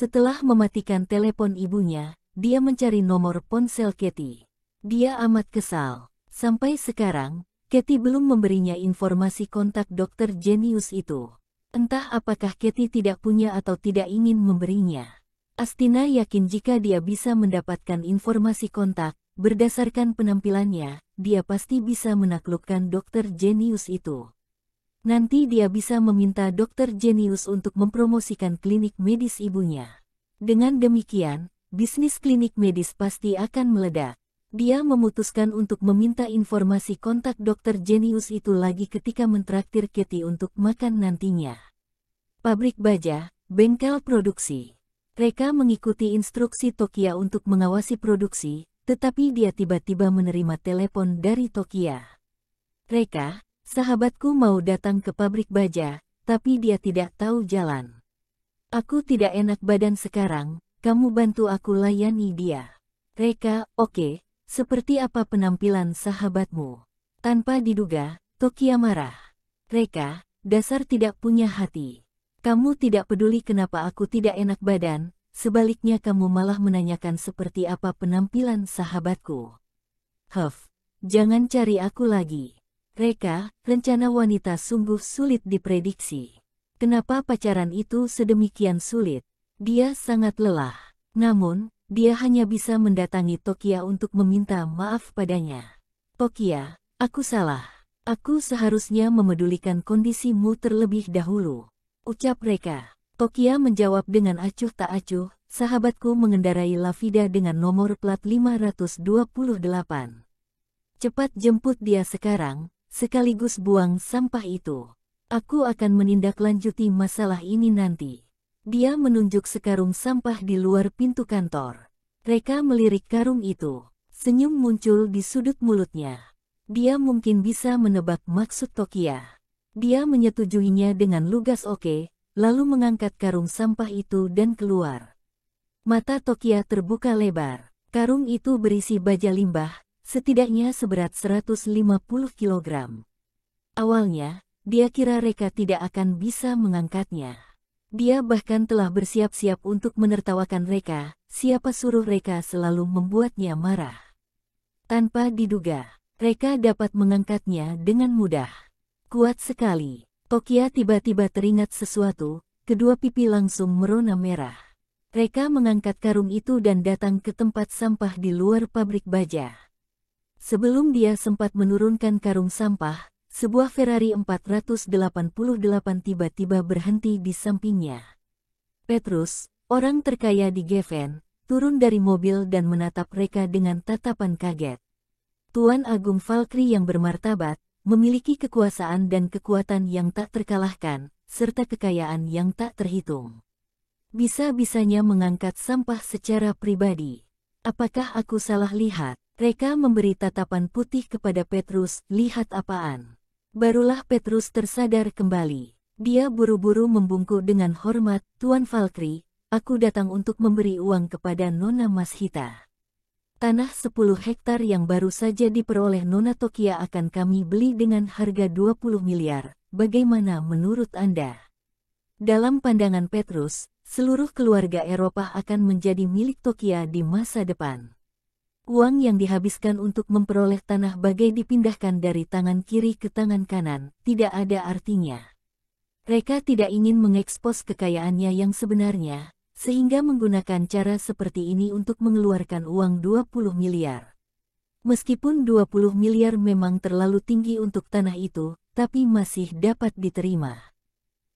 Setelah mematikan telepon ibunya, dia mencari nomor ponsel Katie. Dia amat kesal. Sampai sekarang, Katie belum memberinya informasi kontak dokter jenius itu. Entah apakah Katie tidak punya atau tidak ingin memberinya. Astina yakin jika dia bisa mendapatkan informasi kontak, berdasarkan penampilannya, dia pasti bisa menaklukkan dokter jenius itu. Nanti dia bisa meminta dokter jenius untuk mempromosikan klinik medis ibunya. Dengan demikian, bisnis klinik medis pasti akan meledak. Dia memutuskan untuk meminta informasi kontak dokter jenius itu lagi ketika mentraktir Katie untuk makan nantinya. Pabrik baja, bengkel produksi. Reka mengikuti instruksi Tokia untuk mengawasi produksi, tetapi dia tiba-tiba menerima telepon dari Tokia. Reka, sahabatku mau datang ke pabrik baja, tapi dia tidak tahu jalan. Aku tidak enak badan sekarang, kamu bantu aku layani dia. Reka, oke, seperti apa penampilan sahabatmu? Tanpa diduga, Tokia marah. Reka, dasar tidak punya hati. Kamu tidak peduli kenapa aku tidak enak badan, sebaliknya kamu malah menanyakan seperti apa penampilan sahabatku. Jangan cari aku lagi. Reka, rencana wanita sungguh sulit diprediksi. Kenapa pacaran itu sedemikian sulit? Dia sangat lelah. Namun, dia hanya bisa mendatangi Tokia untuk meminta maaf padanya. Tokia, aku salah. Aku seharusnya memedulikan kondisimu terlebih dahulu. Ucap Reka. Tokia menjawab dengan acuh tak acuh, sahabatku mengendarai Lavida dengan nomor plat 528. Cepat jemput dia sekarang, sekaligus buang sampah itu. Aku akan menindaklanjuti masalah ini nanti. Dia menunjuk sekarung sampah di luar pintu kantor. Reka melirik karung itu. Senyum muncul di sudut mulutnya. Dia mungkin bisa menebak maksud Tokia. Dia menyetujuinya dengan lugas oke, lalu mengangkat karung sampah itu dan keluar. Mata Tokia terbuka lebar. Karung itu berisi baja limbah, setidaknya seberat 150 kg. Awalnya, dia kira Reka tidak akan bisa mengangkatnya. Dia bahkan telah bersiap-siap untuk menertawakan Reka, siapa suruh Reka selalu membuatnya marah. Tanpa diduga, Reka dapat mengangkatnya dengan mudah. Kuat sekali. Tokia tiba-tiba teringat sesuatu, kedua pipi langsung merona merah. Reka mengangkat karung itu dan datang ke tempat sampah di luar pabrik baja. Sebelum dia sempat menurunkan karung sampah, sebuah Ferrari 488 tiba-tiba berhenti di sampingnya. Petrus, orang terkaya di Geffen, turun dari mobil dan menatap Reka dengan tatapan kaget. Tuan Agung Valkyrie yang bermartabat, memiliki kekuasaan dan kekuatan yang tak terkalahkan, serta kekayaan yang tak terhitung. Bisa-bisanya mengangkat sampah secara pribadi. Apakah aku salah lihat? Reka memberi tatapan putih kepada Petrus, lihat apaan? Barulah Petrus tersadar kembali. Dia buru-buru membungkuk dengan hormat, Tuan Valkyrie, aku datang untuk memberi uang kepada Nona Mashita. Tanah 10 hektar yang baru saja diperoleh Nona Tokia akan kami beli dengan harga 20 miliar. Bagaimana menurut Anda? Dalam pandangan Petrus, seluruh keluarga Eropa akan menjadi milik Tokia di masa depan. Uang yang dihabiskan untuk memperoleh tanah bagai dipindahkan dari tangan kiri ke tangan kanan, tidak ada artinya. Reka tidak ingin mengekspos kekayaannya yang sebenarnya, sehingga menggunakan cara seperti ini untuk mengeluarkan uang 20 miliar. Meskipun 20 miliar memang terlalu tinggi untuk tanah itu, tapi masih dapat diterima.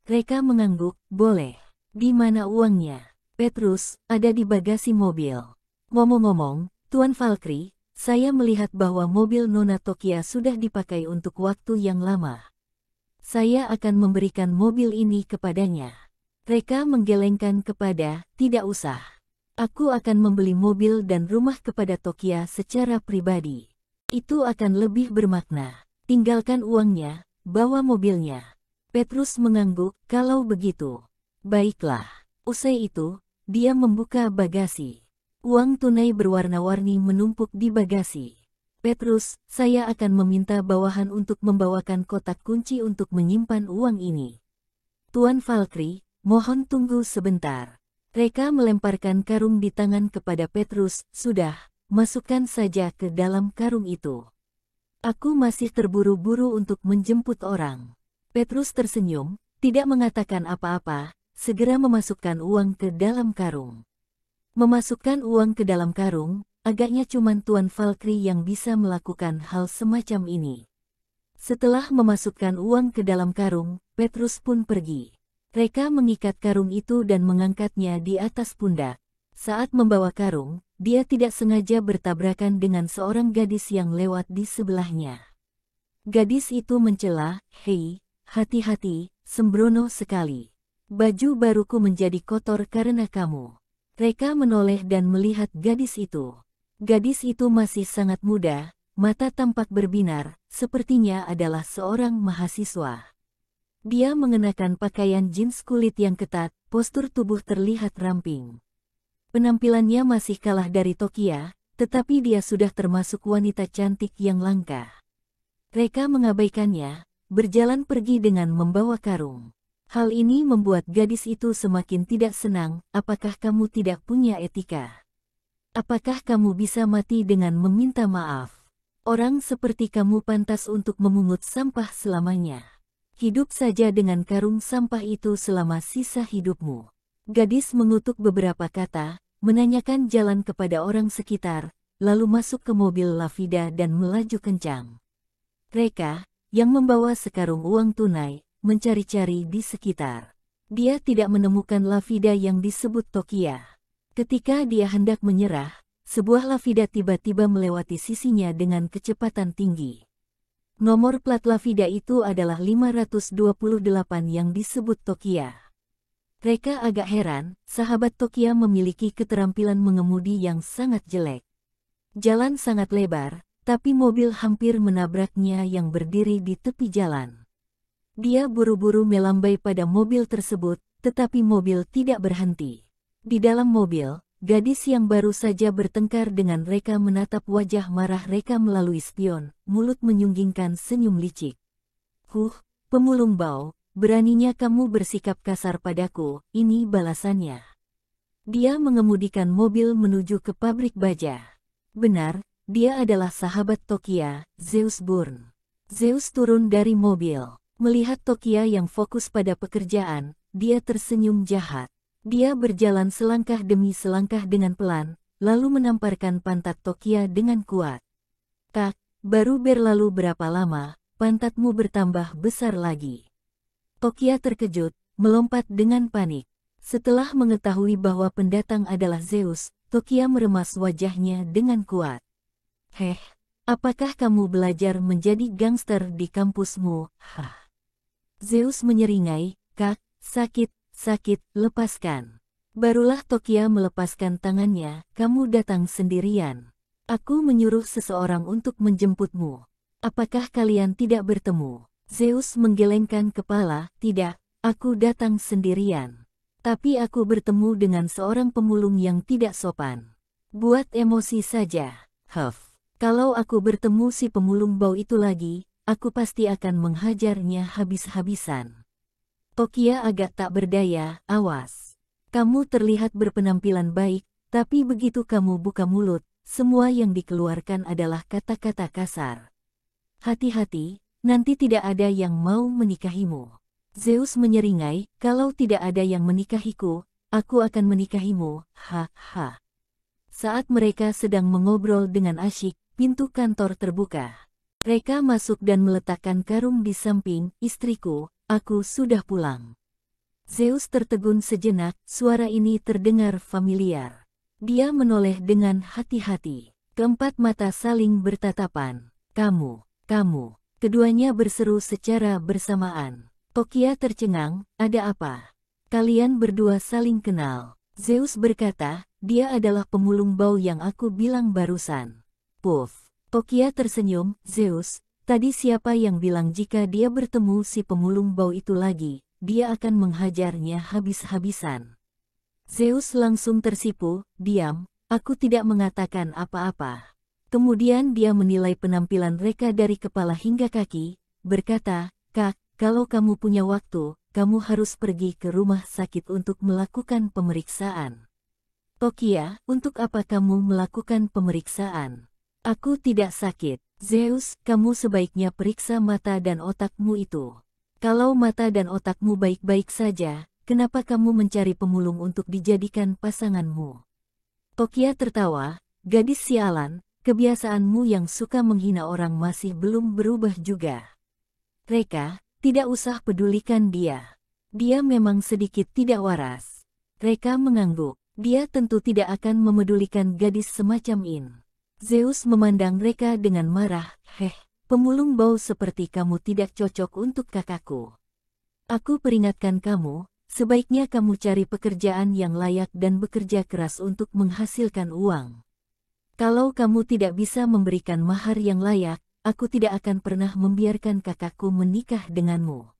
Reka mengangguk, boleh. Di mana uangnya? Petrus, ada di bagasi mobil. Ngomong-ngomong, Tuan Valkyrie, saya melihat bahwa mobil Nona Tokia sudah dipakai untuk waktu yang lama. Saya akan memberikan mobil ini kepadanya. Reka menggelengkan kepada, tidak usah. Aku akan membeli mobil dan rumah kepada Tokia secara pribadi. Itu akan lebih bermakna. Tinggalkan uangnya, bawa mobilnya. Petrus mengangguk, kalau begitu. Baiklah. Usai itu, dia membuka bagasi. Uang tunai berwarna-warni menumpuk di bagasi. Petrus, saya akan meminta bawahan untuk membawakan kotak kunci untuk menyimpan uang ini. Tuan Valkyrie, mohon tunggu sebentar. Reka melemparkan karung di tangan kepada Petrus. Sudah, masukkan saja ke dalam karung itu. Aku masih terburu-buru untuk menjemput orang. Petrus tersenyum, tidak mengatakan apa-apa, segera memasukkan uang ke dalam karung. Memasukkan uang ke dalam karung, agaknya cuman Tuan Valkyrie yang bisa melakukan hal semacam ini. Setelah memasukkan uang ke dalam karung, Petrus pun pergi. Reka mengikat karung itu dan mengangkatnya di atas pundak. Saat membawa karung, dia tidak sengaja bertabrakan dengan seorang gadis yang lewat di sebelahnya. Gadis itu mencela, "Hei, hati-hati, sembrono sekali. Baju baruku menjadi kotor karena kamu." Reka menoleh dan melihat gadis itu. Gadis itu masih sangat muda, mata tampak berbinar, sepertinya adalah seorang mahasiswa. Dia mengenakan pakaian jeans kulit yang ketat, postur tubuh terlihat ramping. Penampilannya masih kalah dari Tokia, tetapi dia sudah termasuk wanita cantik yang langka. Reka mengabaikannya, berjalan pergi dengan membawa karung. Hal ini membuat gadis itu semakin tidak senang. "Apakah kamu tidak punya etika? Apakah kamu bisa mati dengan meminta maaf? Orang seperti kamu pantas untuk memungut sampah selamanya. Hidup saja dengan karung sampah itu selama sisa hidupmu." Gadis mengutuk beberapa kata, menanyakan jalan kepada orang sekitar, lalu masuk ke mobil Lavida dan melaju kencang. Reka, yang membawa sekarung uang tunai, mencari-cari di sekitar. Dia tidak menemukan Lavida yang disebut Tokia. Ketika dia hendak menyerah, sebuah Lavida tiba-tiba melewati sisinya dengan kecepatan tinggi. Nomor plat Lavida itu adalah 528 yang disebut Tokia. Reka agak heran, sahabat Tokia memiliki keterampilan mengemudi yang sangat jelek. Jalan sangat lebar, tapi mobil hampir menabraknya yang berdiri di tepi jalan. Dia buru-buru melambai pada mobil tersebut, tetapi mobil tidak berhenti. Di dalam mobil, gadis yang baru saja bertengkar dengan Reka menatap wajah marah Reka melalui spion, mulut menyunggingkan senyum licik. Pemulung bau. Beraninya kamu bersikap kasar padaku, ini balasannya." Dia mengemudikan mobil menuju ke pabrik baja. Benar, dia adalah sahabat Tokia, Zeus Bourne. Zeus turun dari mobil. Melihat Tokia yang fokus pada pekerjaan, dia tersenyum jahat. Dia berjalan selangkah demi selangkah dengan pelan, lalu menamparkan pantat Tokia dengan kuat. "Kak, baru berlalu berapa lama, pantatmu bertambah besar lagi." Tokia terkejut, melompat dengan panik. Setelah mengetahui bahwa pendatang adalah Zeus, Tokia meremas wajahnya dengan kuat. "Heh, apakah kamu belajar menjadi gangster di kampusmu?" Zeus menyeringai, "Kak, sakit, lepaskan." Barulah Tokia melepaskan tangannya, "Kamu datang sendirian. Aku menyuruh seseorang untuk menjemputmu. Apakah kalian tidak bertemu?" Zeus menggelengkan kepala, "Tidak, aku datang sendirian. Tapi aku bertemu dengan seorang pemulung yang tidak sopan. Buat emosi saja. Kalau aku bertemu si pemulung bau itu lagi, aku pasti akan menghajarnya habis-habisan." Tokia agak tak berdaya, "Awas. Kamu terlihat berpenampilan baik, tapi begitu kamu buka mulut, semua yang dikeluarkan adalah kata-kata kasar. Hati-hati, nanti tidak ada yang mau menikahimu." Zeus menyeringai, "Kalau tidak ada yang menikahiku, aku akan menikahimu." Saat mereka sedang mengobrol dengan asyik, pintu kantor terbuka. Reka masuk dan meletakkan karung di samping, "Istriku, aku sudah pulang." Zeus tertegun sejenak, suara ini terdengar familiar. Dia menoleh dengan hati-hati. Keempat mata saling bertatapan. Kamu. Keduanya berseru secara bersamaan. Tokia tercengang, "Ada apa? Kalian berdua saling kenal." Zeus berkata, "Dia adalah pemulung bau yang aku bilang barusan." Puff. Tokia tersenyum, "Zeus, tadi siapa yang bilang jika dia bertemu si pemulung bau itu lagi, dia akan menghajarnya habis-habisan?" Zeus langsung tersipu, "Diam, aku tidak mengatakan apa-apa." Kemudian dia menilai penampilan Reka dari kepala hingga kaki, berkata, "Kak, kalau kamu punya waktu, kamu harus pergi ke rumah sakit untuk melakukan pemeriksaan. Tokia, untuk apa kamu melakukan pemeriksaan? Aku tidak sakit. Zeus, kamu sebaiknya periksa mata dan otakmu itu. Kalau mata dan otakmu baik-baik saja, kenapa kamu mencari pemulung untuk dijadikan pasanganmu? Tokia tertawa, gadis sialan, kebiasaanmu yang suka menghina orang masih belum berubah juga. Reka, tidak usah pedulikan dia. Dia memang sedikit tidak waras. Reka mengangguk. Dia tentu tidak akan memedulikan gadis semacam ini. Zeus memandang Reka dengan marah. Pemulung bau seperti kamu tidak cocok untuk kakakku. Aku peringatkan kamu, sebaiknya kamu cari pekerjaan yang layak dan bekerja keras untuk menghasilkan uang. Kalau kamu tidak bisa memberikan mahar yang layak, aku tidak akan pernah membiarkan kakakku menikah denganmu.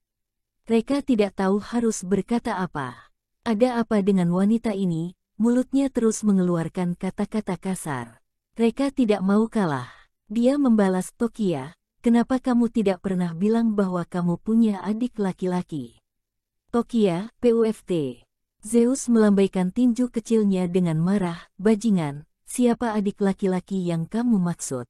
Reka tidak tahu harus berkata apa. Ada apa dengan wanita ini? Mulutnya terus mengeluarkan kata-kata kasar. Reka tidak mau kalah. Dia membalas, Tokia, kenapa kamu tidak pernah bilang bahwa kamu punya adik laki-laki? Tokia, PUFT. Zeus melambaikan tinju kecilnya dengan marah, bajingan, siapa adik laki-laki yang kamu maksud?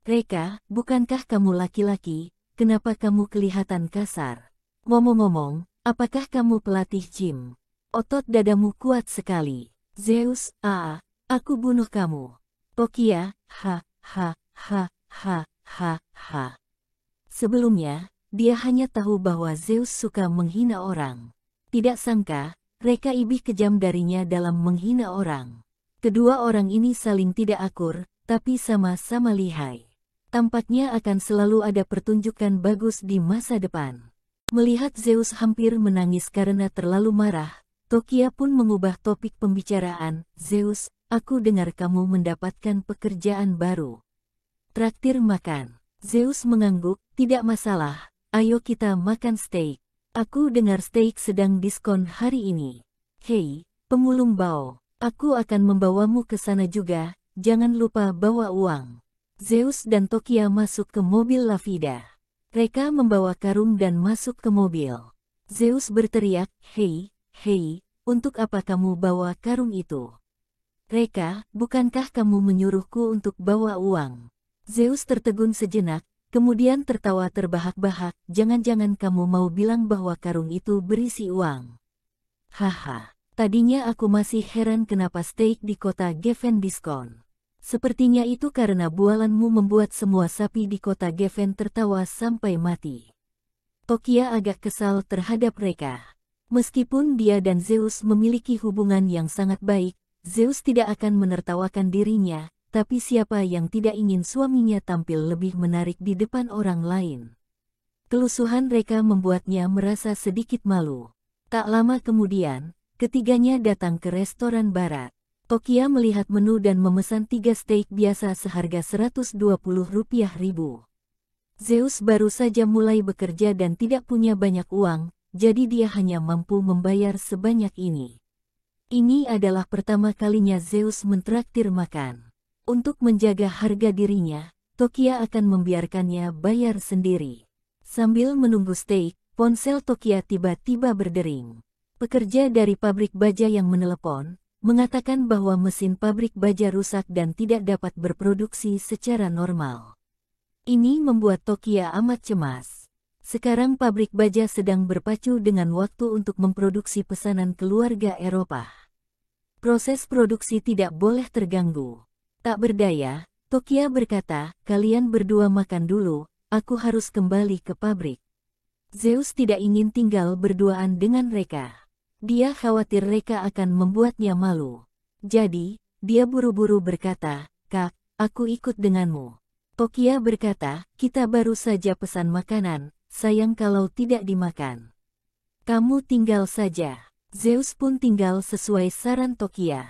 Reka, bukankah kamu laki-laki, kenapa kamu kelihatan kasar? Ngomong-ngomong, apakah kamu pelatih gym? Otot dadamu kuat sekali. Zeus, aku bunuh kamu. Tokia, ha. Sebelumnya, dia hanya tahu bahwa Zeus suka menghina orang. Tidak sangka, Reka lebih kejam darinya dalam menghina orang. Kedua orang ini saling tidak akur, tapi sama-sama lihai. Tampaknya akan selalu ada pertunjukan bagus di masa depan. Melihat Zeus hampir menangis karena terlalu marah, Tokia pun mengubah topik pembicaraan. Zeus, aku dengar kamu mendapatkan pekerjaan baru. Traktir makan. Zeus mengangguk, tidak masalah, ayo kita makan steak. Aku dengar steak sedang diskon hari ini. Hei, pemulung bau, aku akan membawamu ke sana juga, jangan lupa bawa uang. Zeus dan Tokia masuk ke mobil Lavida. Reka membawa karung dan masuk ke mobil. Zeus berteriak, hei, untuk apa kamu bawa karung itu? Reka, bukankah kamu menyuruhku untuk bawa uang? Zeus tertegun sejenak, kemudian tertawa terbahak-bahak, jangan-jangan kamu mau bilang bahwa karung itu berisi uang. Haha, tadinya aku masih heran kenapa steak di kota Geffen diskon. Sepertinya itu karena bualanmu membuat semua sapi di kota Geffen tertawa sampai mati. Tokia agak kesal terhadap Reka. Meskipun dia dan Zeus memiliki hubungan yang sangat baik, Zeus tidak akan menertawakan dirinya, tapi siapa yang tidak ingin suaminya tampil lebih menarik di depan orang lain? Kelusuhan Reka membuatnya merasa sedikit malu. Tak lama kemudian, ketiganya datang ke restoran barat. Tokia melihat menu dan memesan 3 steak biasa seharga Rp120.000. Zeus baru saja mulai bekerja dan tidak punya banyak uang, jadi dia hanya mampu membayar sebanyak ini. Ini adalah pertama kalinya Zeus mentraktir makan. Untuk menjaga harga dirinya, Tokia akan membiarkannya bayar sendiri. Sambil menunggu steak, ponsel Tokia tiba-tiba berdering. Pekerja dari pabrik baja yang menelepon, mengatakan bahwa mesin pabrik baja rusak dan tidak dapat berproduksi secara normal. Ini membuat Tokia amat cemas. Sekarang pabrik baja sedang berpacu dengan waktu untuk memproduksi pesanan keluarga Eropa. Proses produksi tidak boleh terganggu. Tak berdaya, Tokia berkata, kalian berdua makan dulu, aku harus kembali ke pabrik. Zeus tidak ingin tinggal berduaan dengan Reka. Dia khawatir Reka akan membuatnya malu. Jadi, dia buru-buru berkata, Kak, aku ikut denganmu. Tokia berkata, kita baru saja pesan makanan, sayang kalau tidak dimakan. Kamu tinggal saja. Zeus pun tinggal sesuai saran Tokia.